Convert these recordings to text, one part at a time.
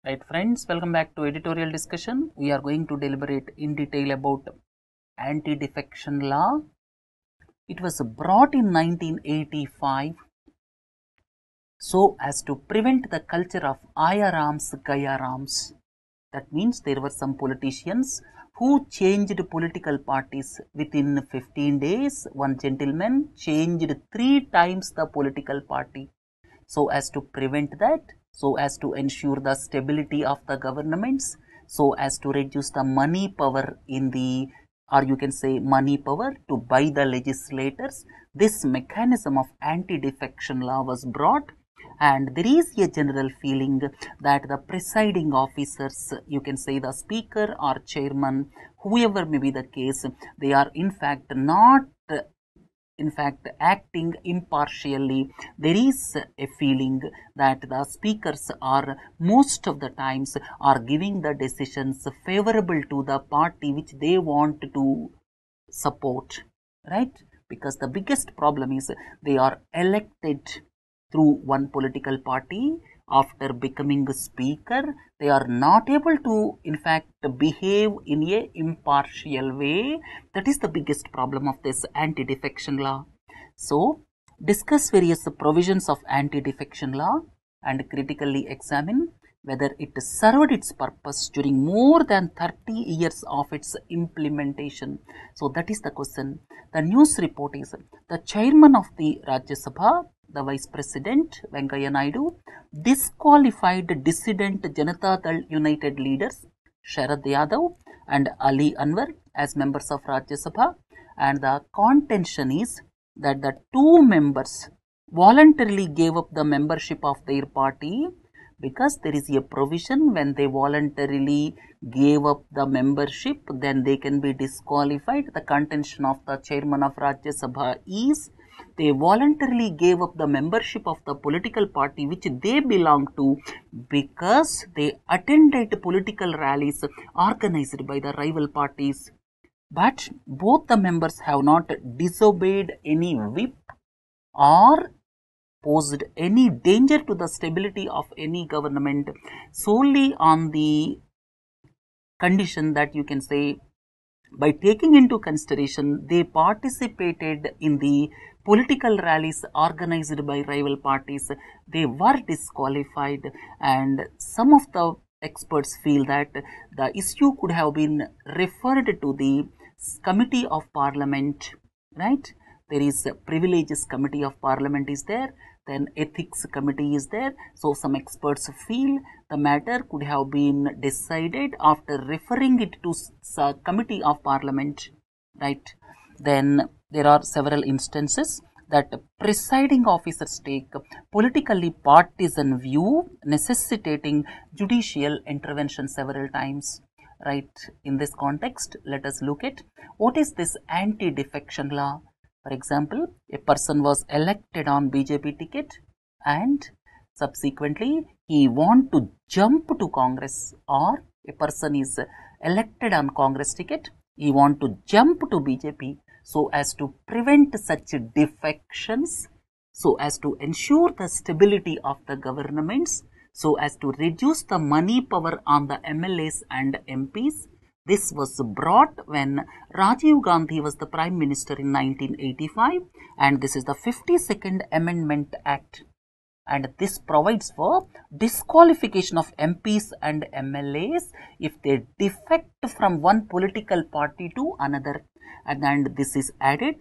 Right friends, welcome back to Editorial Discussion. We are going to deliberate in detail about anti-defection law. It was brought in 1985 so as to prevent the culture of ayarams, gayarams. That means there were some politicians who changed political parties within 15 days. One gentleman changed 3 times the political party. So as to prevent that, so as to ensure the stability of the governments, so as to reduce the money power in the, or you can say money power to buy the legislators, this mechanism of anti-defection law was brought. And there is a general feeling that the presiding officers, you can say the speaker or chairman, whoever may be the case, they are in fact not acting impartially. There is a feeling that the speakers are most of the times are giving the decisions favorable to the party which they want to support, right? Because the biggest problem is they are elected through one political party. After becoming a speaker, they are not able to in fact behave in a impartial way. That is the biggest problem of this anti-defection law. So discuss various provisions of anti-defection law and critically examine whether it served its purpose during more than 30 years of its implementation. So that is the question. The news report is the chairman of the Rajya Sabha, the Vice President Venkaiah Naidu, disqualified dissident Janata Dal United leaders Sharad Yadav and Ali Anwar as members of Rajya Sabha, and the contention is that the two members voluntarily gave up the membership of their party, because there is a provision when they voluntarily gave up the membership, then they can be disqualified. The contention of the chairman of Rajya Sabha is they voluntarily gave up the membership of the political party which they belong to because they attended political rallies organized by the rival parties. But both the members have not disobeyed any whip or posed any danger to the stability of any government, solely on the condition that you can say by taking into consideration they participated in the political rallies organized by rival parties, they were disqualified. And some of the experts feel that the issue could have been referred to the Committee of Parliament, right? There is a Privileges Committee of Parliament is there, then Ethics Committee is there. So some experts feel the matter could have been decided after referring it to Committee of Parliament, right? Then there are several instances that presiding officers take politically partisan view, necessitating judicial intervention several times. Right, in this context, let us look at what is this anti-defection law. For example, a person was elected on BJP ticket and subsequently he want to jump to Congress, or a person is elected on Congress ticket, he want to jump to BJP. So as to prevent such defections, so as to ensure the stability of the governments, so as to reduce the money power on the MLAs and MPs. This was brought when Rajiv Gandhi was the Prime Minister in 1985, and this is the 52nd Amendment Act. And this provides for disqualification of MPs and MLAs if they defect from one political party to another. And this is added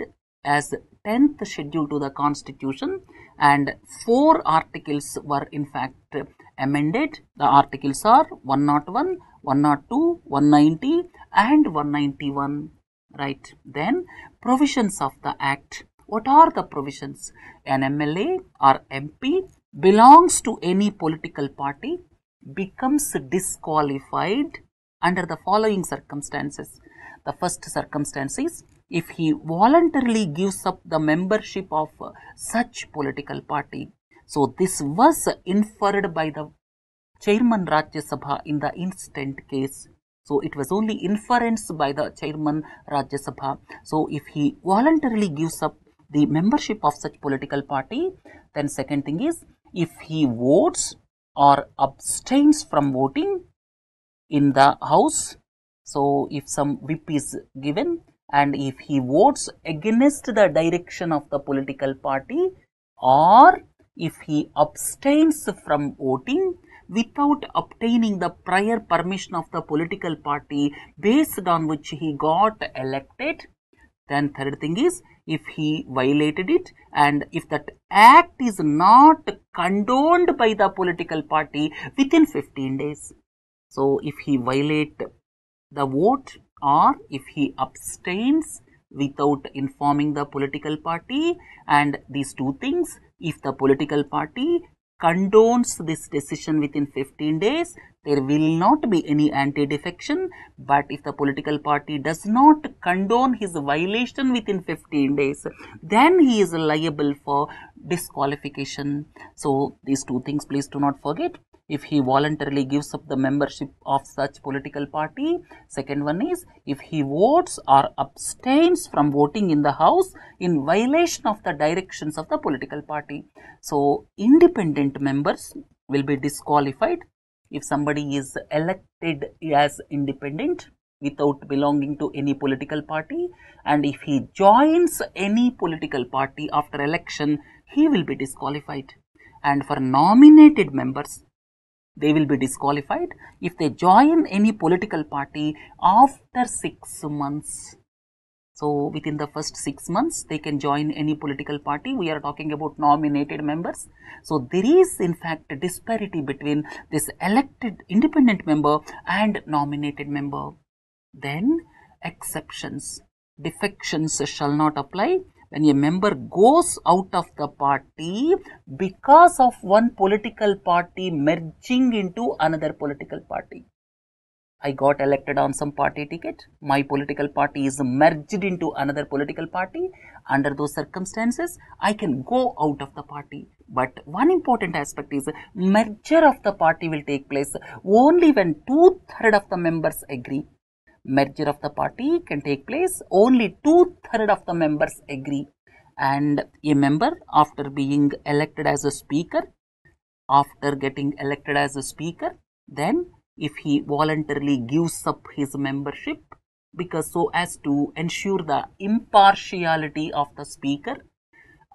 as 10th schedule to the Constitution, and 4 articles were in fact amended. The articles are 101, 102, 190 and 191, right? Then provisions of the Act. What are the provisions? An MLA or MP belongs to any political party becomes disqualified under the following circumstances. The first circumstance is if he voluntarily gives up the membership of such political party. So this was inferred by the chairman Rajya Sabha in the instant case. So it was only inference by the chairman Rajya Sabha. So if he voluntarily gives up the membership of such political party, then second thing is if he votes or abstains from voting in the house. So if some whip is given and if he votes against the direction of the political party, or if he abstains from voting without obtaining the prior permission of the political party based on which he got elected, then third thing is, if he violated it and if that act is not condoned by the political party within 15 days. So if he violate the vote or if he abstains without informing the political party, and these two things, if the political party condones this decision within 15 days, there will not be any anti-defection. But if the political party does not condone his violation within 15 days, then he is liable for disqualification. So these two things please do not forget. If he voluntarily gives up the membership of such political party. Second one is, if he votes or abstains from voting in the house in violation of the directions of the political party. So independent members will be disqualified if somebody is elected as independent without belonging to any political party, and if he joins any political party after election, he will be disqualified. And for nominated members, they will be disqualified if they join any political party after 6 months. So within the first 6 months, they can join any political party. We are talking about nominated members. So there is in fact a disparity between this elected independent member and nominated member. Then exceptions. Defections shall not apply when a member goes out of the party because of one political party merging into another political party. I got elected on some party ticket. My political party is merged into another political party. Under those circumstances, I can go out of the party. But one important aspect is merger of the party will take place only when 2/3 of the members agree. Merger of the party can take place only 2/3 of the members agree. And a member, after being elected as a speaker, after getting elected as a speaker, then if he voluntarily gives up his membership, because so as to ensure the impartiality of the speaker,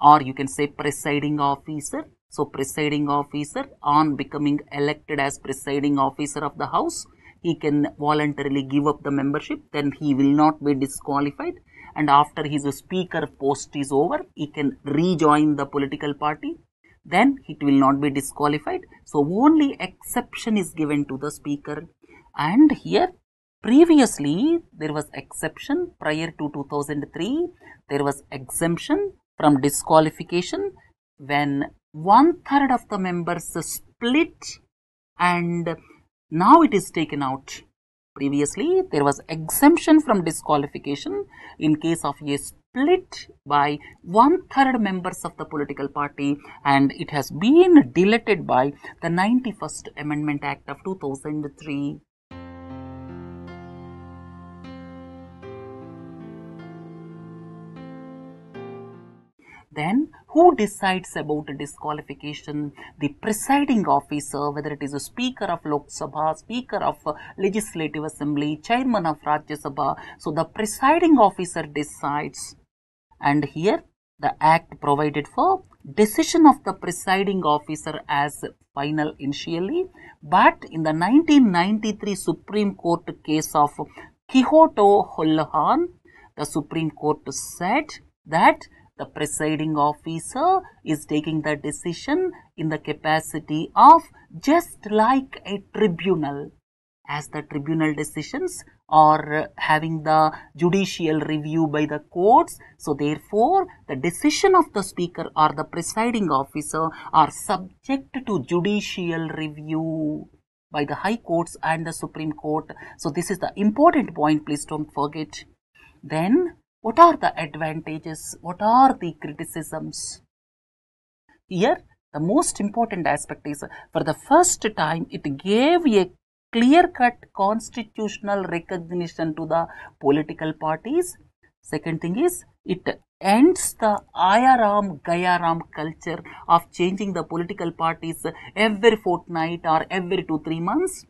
or you can say presiding officer. So presiding officer, on becoming elected as presiding officer of the house, he can voluntarily give up the membership, then he will not be disqualified. And after his speaker post is over, he can rejoin the political party, then it will not be disqualified. So only exception is given to the speaker. And here previously there was exception prior to 2003, there was exemption from disqualification when 1/3 of the members split, and now it is taken out. Previously, there was exemption from disqualification in case of a split by 1/3 members of the political party, and it has been deleted by the 91st Amendment Act of 2003. Then, who decides about disqualification? The presiding officer, whether it is a Speaker of Lok Sabha, Speaker of Legislative Assembly, Chairman of Rajya Sabha. So, the presiding officer decides. And here, the Act provided for decision of the presiding officer as final initially. But in the 1993 Supreme Court case of Quixoto Holohan, the Supreme Court said that the presiding officer is taking the decision in the capacity of just like a tribunal, as the tribunal decisions are having the judicial review by the courts. So therefore, the decision of the speaker or the presiding officer are subject to judicial review by the high courts and the Supreme Court. So this is the important point, please don't forget. Then, what are the advantages? What are the criticisms? Here, the most important aspect is, for the first time, it gave a clear-cut constitutional recognition to the political parties. Second thing is, it ends the Ayaram Gayaram culture of changing the political parties every fortnight or every 2-3 months.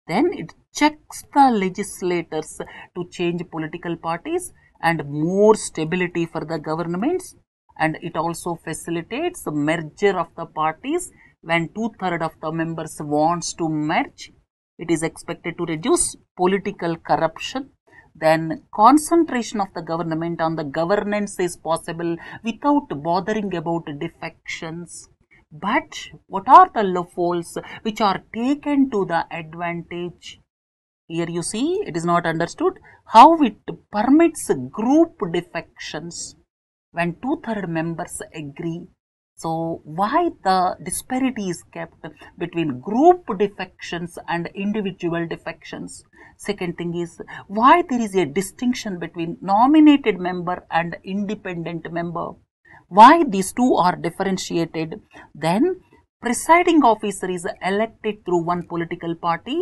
Then it checks the legislators to change political parties and more stability for the governments. And it also facilitates the merger of the parties when 2/3 of the members wants to merge. It is expected to reduce political corruption. Then concentration of the government on the governance is possible without bothering about defections. But what are the loopholes which are taken to the advantage? Here you see, it is not understood how it permits group defections when 2/3 members agree. So why the disparity is kept between group defections and individual defections? Second thing is, why there is a distinction between nominated member and independent member? Why these two are differentiated? Then presiding officer is elected through one political party.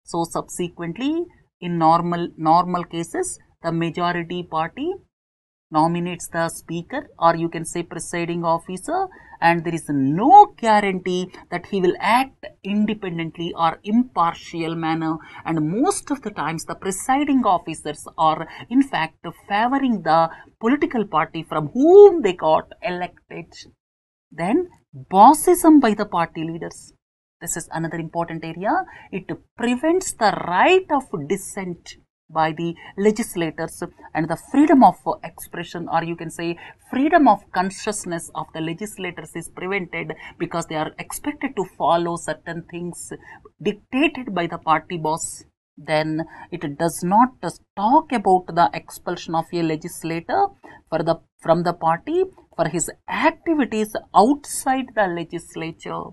So subsequently, in normal cases, the majority party nominates the speaker, or you can say presiding officer, and there is no guarantee that he will act independently or impartial manner, and most of the times the presiding officers are in fact favoring the political party from whom they got elected. Then bossism by the party leaders. This is another important area. It prevents the right of dissent by the legislators, and the freedom of expression, or you can say freedom of consciousness of the legislators is prevented because they are expected to follow certain things dictated by the party boss. Then it does not talk about the expulsion of a legislator from the party for his activities outside the legislature.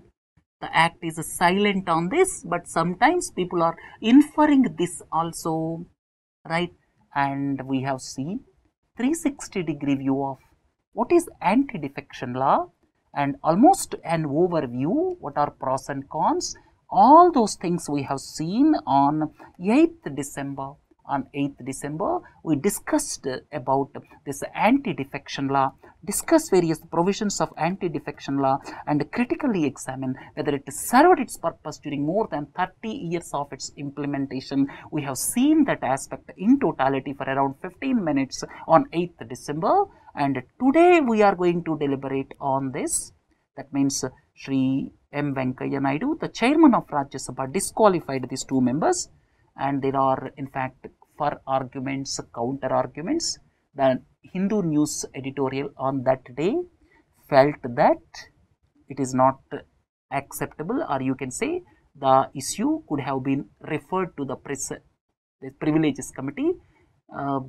The act is silent on this, but sometimes people are inferring this also, right? And we have seen 360-degree view of what is anti-defection law and almost an overview, what are pros and cons. All those things we have seen on 8th December. On 8th December, we discussed about this anti-defection law, discuss various provisions of anti-defection law, and critically examine whether it served its purpose during more than 30 years of its implementation. We have seen that aspect in totality for around 15 minutes on 8th December, and today we are going to deliberate on this. That means Shri M. Venkaiah Naidu, the chairman of Rajya Sabha, disqualified these two members, and there are in fact for arguments, counter arguments. The Hindu News editorial on that day felt that it is not acceptable, or you can say the issue could have been referred to the privileges committee,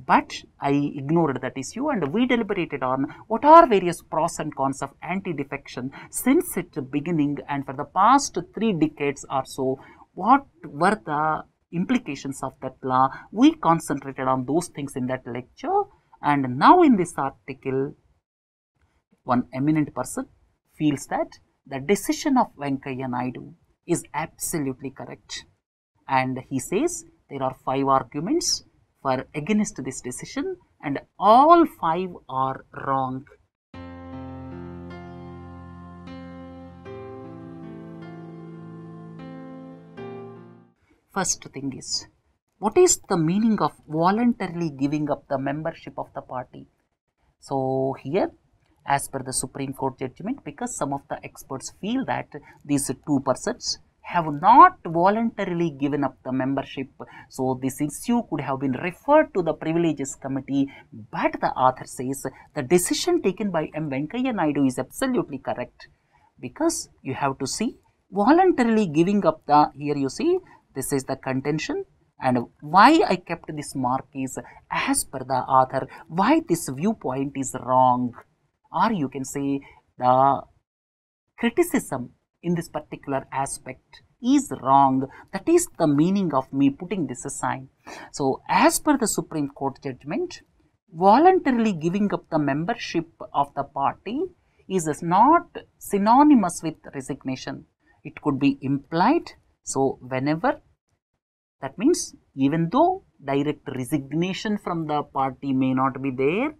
but I ignored that issue, and we deliberated on what are various pros and cons of anti-defection since its beginning, and for the past 3 decades or so, what were the implications of that law. We concentrated on those things in that lecture, and now in this article, one eminent person feels that the decision of Venkaiah Naidu is absolutely correct, and he says there are 5 arguments for against this decision, and all 5 are wrong. First thing is, what is the meaning of voluntarily giving up the membership of the party? So here, as per the Supreme Court judgment, because some of the experts feel that these 2 persons have not voluntarily given up the membership, so this issue could have been referred to the privileges committee, but the author says the decision taken by M. Venkaiah Naidu is absolutely correct, because you have to see voluntarily giving up the, here you see, this is the contention, and why I kept this mark is, as per the author, why this viewpoint is wrong, or you can say the criticism in this particular aspect is wrong. That is the meaning of me putting this aside. So as per the Supreme Court judgment, voluntarily giving up the membership of the party is not synonymous with resignation. It could be implied. So whenever That means even though direct resignation from the party may not be there,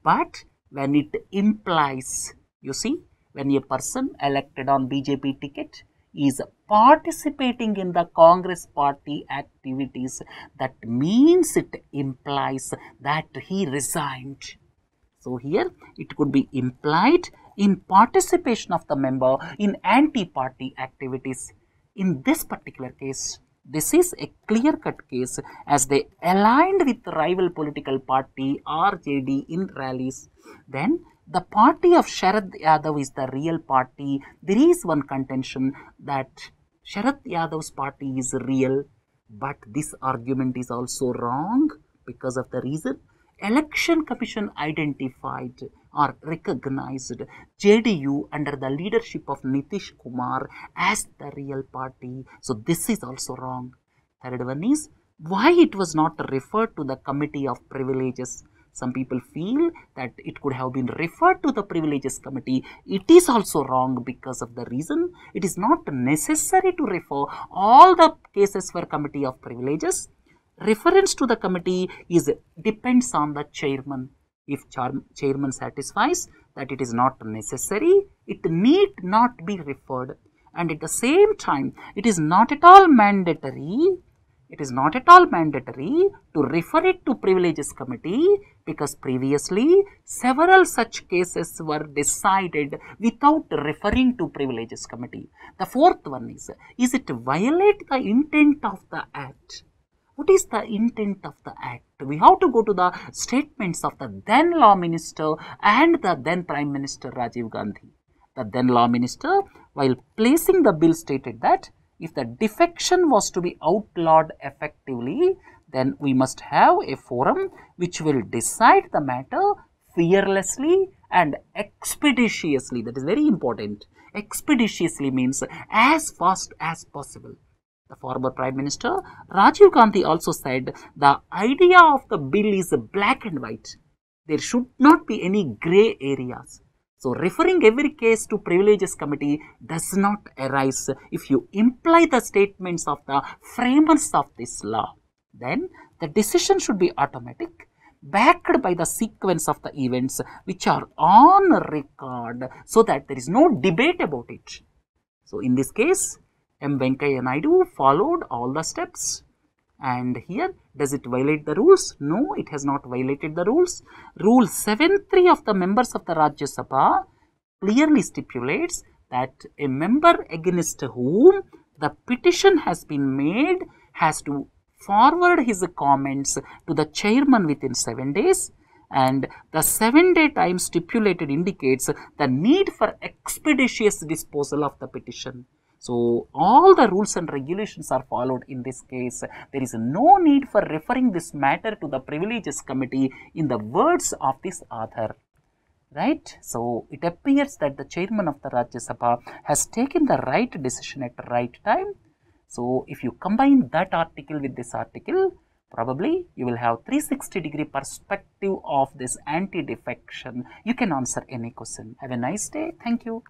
but when it implies, you see, when a person elected on BJP ticket is participating in the Congress party activities, that means it implies that he resigned. So here it could be implied in participation of the member in anti-party activities. In this particular case, this is a clear-cut case as they aligned with the rival political party RJD in rallies. Then the party of Sharad Yadav is the real party. There is one contention that Sharad Yadav's party is real, but this argument is also wrong because of the reason Election Commission identified or recognized JDU under the leadership of Nitish Kumar as the real party. So this is also wrong. Third one is why it was not referred to the Committee of Privileges. Some people feel that it could have been referred to the Privileges Committee. It is also wrong because of the reason it is not necessary to refer all the cases for Committee of Privileges. Reference to the committee depends on the chairman. If chairman satisfies that it is not necessary, it need not be referred. And at the same time, it is not at all mandatory. It is not at all mandatory to refer it to Privileges Committee because previously several such cases were decided without referring to Privileges Committee. The fourth one is it violate the intent of the Act? What is the intent of the Act? We have to go to the statements of the then Law Minister and the then Prime Minister Rajiv Gandhi. The then Law Minister, while placing the bill, stated that if the defection was to be outlawed effectively, then we must have a forum which will decide the matter fearlessly and expeditiously. That is very important. Expeditiously means as fast as possible. The former Prime Minister Rajiv Gandhi also said the idea of the bill is black and white. There should not be any grey areas. So referring every case to Privileges Committee does not arise if you imply the statements of the framers of this law. Then the decision should be automatic, backed by the sequence of the events which are on record so that there is no debate about it. So in this case, M. Venkaiah Naidu followed all the steps. And here, does it violate the rules? No, it has not violated the rules. Rule 7.3 of the members of the Rajya Sabha clearly stipulates that a member against whom the petition has been made has to forward his comments to the chairman within 7 days. And the 7-day time stipulated indicates the need for expeditious disposal of the petition. So all the rules and regulations are followed in this case. There is no need for referring this matter to the Privileges Committee in the words of this author. Right? So it appears that the chairman of the Rajya Sabha has taken the right decision at the right time. So if you combine that article with this article, probably you will have 360-degree perspective of this anti-defection. You can answer any question. Have a nice day. Thank you.